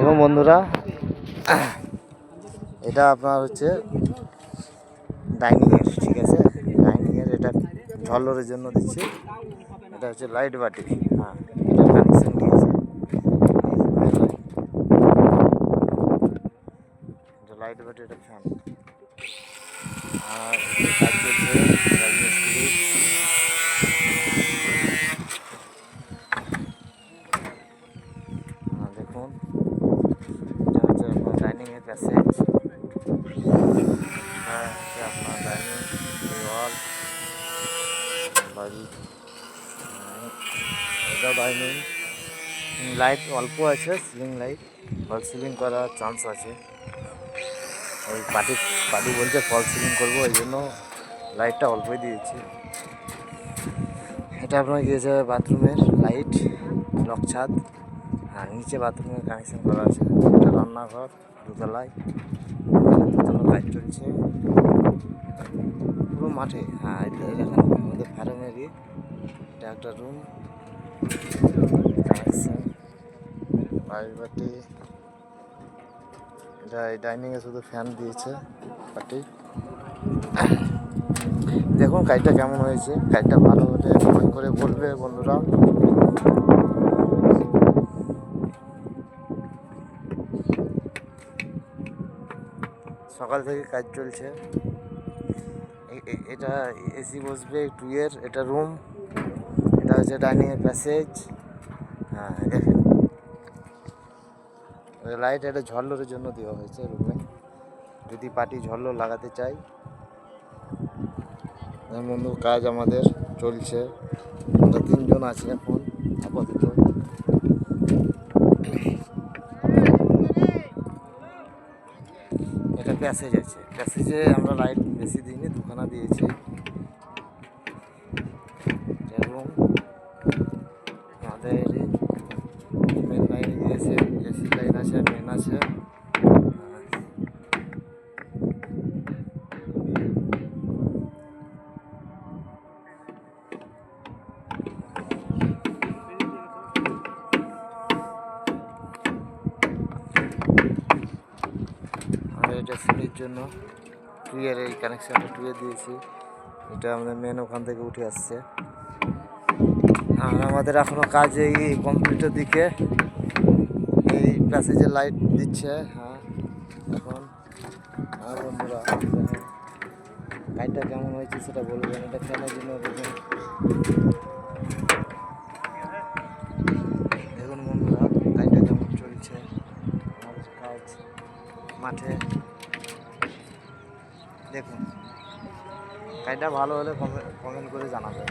দেখুন বন্ধুরা, এটা আপনার হচ্ছে ডাইনিংয়ের, ঠিক আছে। ডাইনিংয়ের এটা ঝলরের জন্য দিচ্ছি। এটা হচ্ছে লাইট বাটি, হ্যাঁ, এটা কানেকশন দিয়েছে। এটা লাইট বাটি, এটা ফ্যান। আর কাজ করছে রাজমিস্ত্রি। দেখুন, এটা হচ্ছে আপনার ডাইনিংয়ের প্যাসেজ। হ্যাঁ, হচ্ছে আপনার ডাইনিং ওয়াল বাড়ি। এটাও ডাইনিং। লাইট অল্প আছে, সিলিং লাইট, ফল সিলিং করার চান্স আছে। ওই পার্টি পার্টি বলছে ফল সিলিং করবো, ওই জন্য লাইটটা অল্পই দিয়েছি। এটা আপনার গিয়েছে বাথরুমের লাইট, লক ছাদ। আর নিচে বাথরুমের কানেকশন করা আছে। এটা রান্নাঘর, দোতলায়, দোতলা লাইট চলছে পুরো মাঠে। হ্যাঁ, এটা আমাদের ফার্মেরই। এটা একটা রুম, কানেকশন, লাইট বাটি। এটা এই ডাইনিংয়ে শুধু ফ্যান দিয়েছে বাটি। দেখুন কাজটা কেমন হয়েছে। কাজটা ভালো হলে কমেন্ট করে বলবে বন্ধুরা। সকাল থেকে কাজ চলছে। এটা এসি বসবে 2 এর, এটা রুম। এটা হচ্ছে ডাইনিংয়ের প্যাসেজ। হ্যাঁ দেখেন, লাইট এটা ঝলরের জন্য দেওয়া হয়েছে রুমে, যদি পার্টি ঝলর লাগাতে চাই। বন্ধু কাজ আমাদের চলছে, আমরা 3 জন আছি এখন আপাতত। এটা প্যাসেজ আছে, প্যাসেজে আমরা লাইট বেশি দিইনি, 2খানা দিয়েছি। এবং আমাদের মেন লাইন দিয়েছে, এসি লাইন আছে, মেন আছে। এটা সিলির জন্য 2 এর এই কানেকশানটা 2 এ দিয়েছি। এটা আমাদের মেন ওখান থেকে উঠে আসছে। আর আমাদের এখনও কাজ এই কমপ্লিটের দিকে। এই প্যাসেজের লাইট দিচ্ছে। হ্যাঁ, এখন হ্যাঁ বন্ধুরা, কাজটা কেমন হয়েছে সেটা বলবেন। এটা ফ্যানের জন্য দেখুন। দেখুন বন্ধুরা, কাজটা কেমন চলছে। আমাদের কাজ মাঠে। দেখুন কাজটা ভালো হলে কমেন্ট করে জানাবেন।